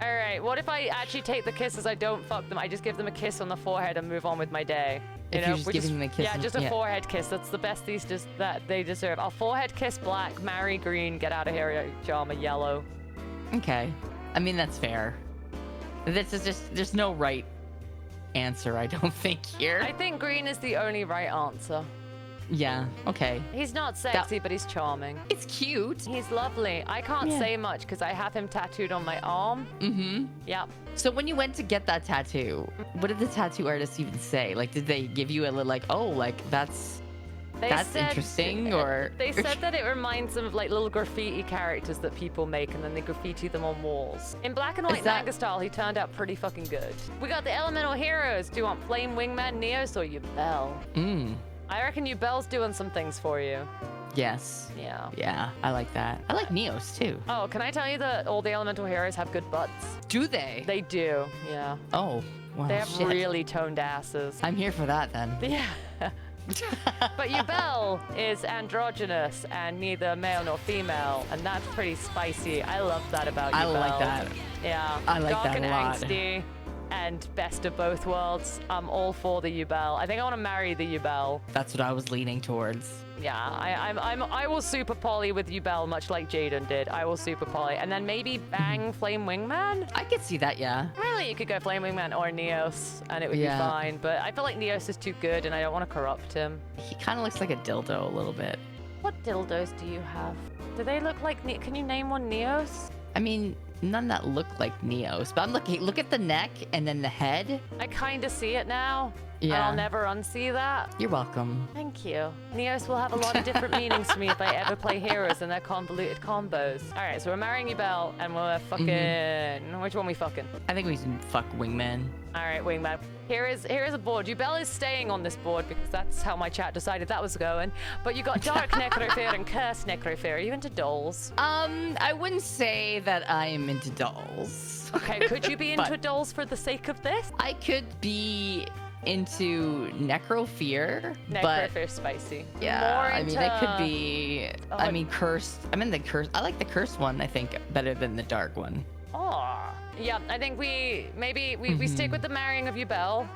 Speaker 1: All right, what if I actually take the kisses? I don't fuck them. I just give them a kiss on the forehead and move on with my day.
Speaker 2: If you're just
Speaker 1: we
Speaker 2: giving them a kiss
Speaker 1: Yeah,
Speaker 2: on-
Speaker 1: just a
Speaker 2: yeah.
Speaker 1: forehead kiss. That's the best that they deserve. I'll forehead kiss black, marry green, get out of here, Ojama yellow.
Speaker 2: Okay. I mean, that's fair. This is just, there's no right answer, I don't think, here.
Speaker 1: I think green is the only right answer.
Speaker 2: Yeah, okay.
Speaker 1: He's not sexy, but he's charming.
Speaker 2: It's cute.
Speaker 1: He's lovely. I can't
Speaker 2: Yeah.
Speaker 1: say much because I have him tattooed on my arm.
Speaker 2: Mm-hmm.
Speaker 1: Yep.
Speaker 2: So when you went to get that tattoo, what did the tattoo artist even say? Like, did they give you a little, like, oh, like, that's That's interesting, or
Speaker 1: They said that it reminds them of like little graffiti characters that people make and then they graffiti them on walls. In black and white manga style, he turned out pretty fucking good. We got the elemental heroes. Do you want Flame Wingman, Neos, or Yubel? I reckon Yubel's doing some things for you.
Speaker 2: Yes.
Speaker 1: Yeah.
Speaker 2: Yeah, I like that. I like Neos too.
Speaker 1: Oh, can I tell you that all the elemental heroes have good butts?
Speaker 2: Do they?
Speaker 1: They do, yeah.
Speaker 2: Oh, wow.
Speaker 1: They have
Speaker 2: shit.
Speaker 1: really toned asses.
Speaker 2: I'm here for that then.
Speaker 1: Yeah. But Yubel is androgynous and neither male nor female, and that's pretty spicy. I love that about Yubel.
Speaker 2: I like that.
Speaker 1: Yeah.
Speaker 2: I like
Speaker 1: Dark
Speaker 2: that
Speaker 1: and
Speaker 2: a lot.
Speaker 1: angsty and best of both worlds. I'm all for the Yubel. I think I want to marry the Yubel.
Speaker 2: That's what I was leaning towards.
Speaker 1: Yeah, I will super poly with Yubel, much like Jaden did. I will super poly, and then maybe bang Flame Wingman.
Speaker 2: I could see that, yeah.
Speaker 1: Really, you could go Flame Wingman or Neos, and it would be fine. But I feel like Neos is too good, and I don't want to corrupt him.
Speaker 2: He kind of looks like a dildo a little bit.
Speaker 1: What dildos do you have? Do they look like? Can you name one Neos?
Speaker 2: I mean, none that look like Neos, but I'm looking. Look at the neck and then the head.
Speaker 1: I kind of see it now.
Speaker 2: Yeah.
Speaker 1: And I'll never unsee that.
Speaker 2: You're welcome.
Speaker 1: Thank you. Neos will have a lot of different meanings to me if I ever play heroes and their convoluted combos. All right, so we're marrying Yubel, and we're fucking. Which one we fucking?
Speaker 2: I think we should fuck Wingman.
Speaker 1: All right, Wingman. Here is a board. Yubel is staying on this board because that's how my chat decided that was going. But you got Dark Necrofear and Curse Necrofear. Are you into dolls?
Speaker 2: I wouldn't say that I am into dolls.
Speaker 1: Okay, could you be into dolls for the sake of this?
Speaker 2: I could be into Necrofear, but
Speaker 1: Necrofear spicy.
Speaker 2: yeah,
Speaker 1: More
Speaker 2: I mean, it could
Speaker 1: into-
Speaker 2: be. I mean, cursed. I'm in the curse. I like the cursed one. I think better than the dark one.
Speaker 1: Oh. Yeah, I think we stick with the marrying of Yubel.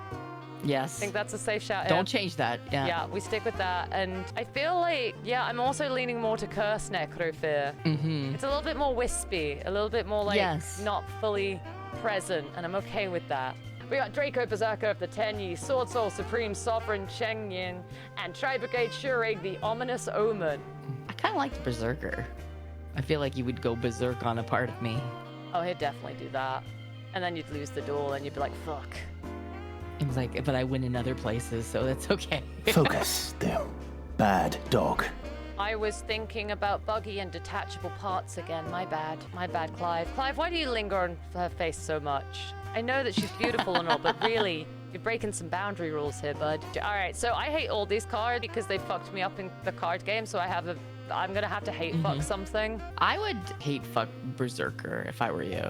Speaker 2: Yes.
Speaker 1: I think that's a safe shout.
Speaker 2: Don't change that. Yeah.
Speaker 1: Yeah, we stick with that. And I feel like, yeah, I'm also leaning more to Curse Necrofear. It's a little bit more wispy, a little bit more like not fully present, and I'm okay with that. We got Draco Berserker of the Tenyi, Sword Soul Supreme Sovereign Cheng Yin, and Tri-Brigade Shureg, the Ominous Omen.
Speaker 2: I kind of like the Berserker. I feel like you would go berserk on a part of me.
Speaker 1: Oh, he'd definitely do that. And then you'd lose the duel and you'd be like, fuck.
Speaker 2: It was like, but I win in other places, so that's okay.
Speaker 3: Focus, there. Bad dog.
Speaker 1: I was thinking about buggy and detachable parts again. My bad. My bad, Clive. Clive, why do you linger on her face so much? I know that she's beautiful and all, but really, you're breaking some boundary rules here, bud. All right, so I hate all these cards because they fucked me up in the card game, so I'm gonna have to hate fuck something.
Speaker 2: I would hate fuck Berserker if I were you.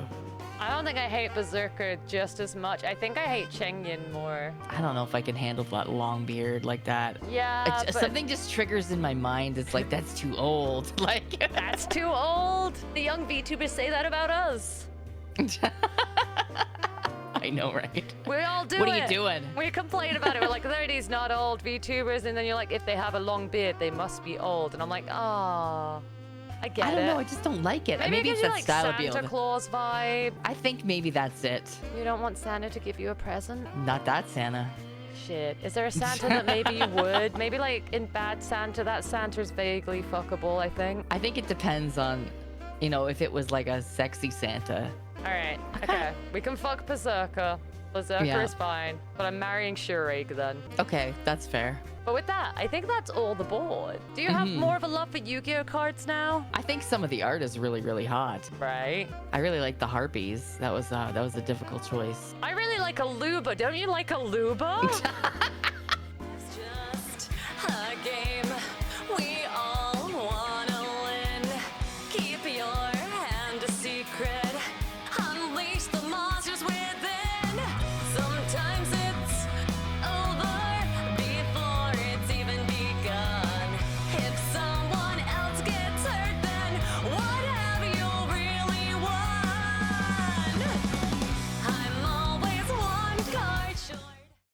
Speaker 1: I don't think I hate Berserker just as much. I think I hate Cheng Yin more.
Speaker 2: I don't know if I can handle that long beard like that.
Speaker 1: Yeah, but
Speaker 2: something just triggers in my mind. It's like, that's too old. Like,
Speaker 1: that's too old. The young VTubers say that about us.
Speaker 2: I know, right?
Speaker 1: We all do it.
Speaker 2: What are you doing?
Speaker 1: We complain about it. We're like, 30's not old, VTubers. And then you're like, if they have a long beard, they must be old. And I'm like, oh, I get it.
Speaker 2: I don't know. I just don't like it. Maybe
Speaker 1: it
Speaker 2: it's
Speaker 1: gives you
Speaker 2: that
Speaker 1: like
Speaker 2: style
Speaker 1: Santa
Speaker 2: build.
Speaker 1: Claus vibe.
Speaker 2: I think maybe that's it.
Speaker 1: You don't want Santa to give you a present?
Speaker 2: Not that Santa.
Speaker 1: Shit. Is there a Santa that maybe you would? Maybe like in Bad Santa, that Santa's vaguely fuckable, I think.
Speaker 2: I think it depends on, if it was like a sexy Santa.
Speaker 1: All right. Okay. We can fuck Berserker. Berserker
Speaker 2: Yeah.
Speaker 1: is fine. But I'm marrying Shureg then.
Speaker 2: Okay, that's fair.
Speaker 1: But with that, I think that's all the board. Do you have more of a love for Yu-Gi-Oh cards now?
Speaker 2: I think some of the art is really, really hot.
Speaker 1: Right.
Speaker 2: I really like the Harpies. That was a difficult choice.
Speaker 1: I really like Aluber. Don't you like Aluber?
Speaker 4: It's just a game. We all wanna win. Keep your hand a secret.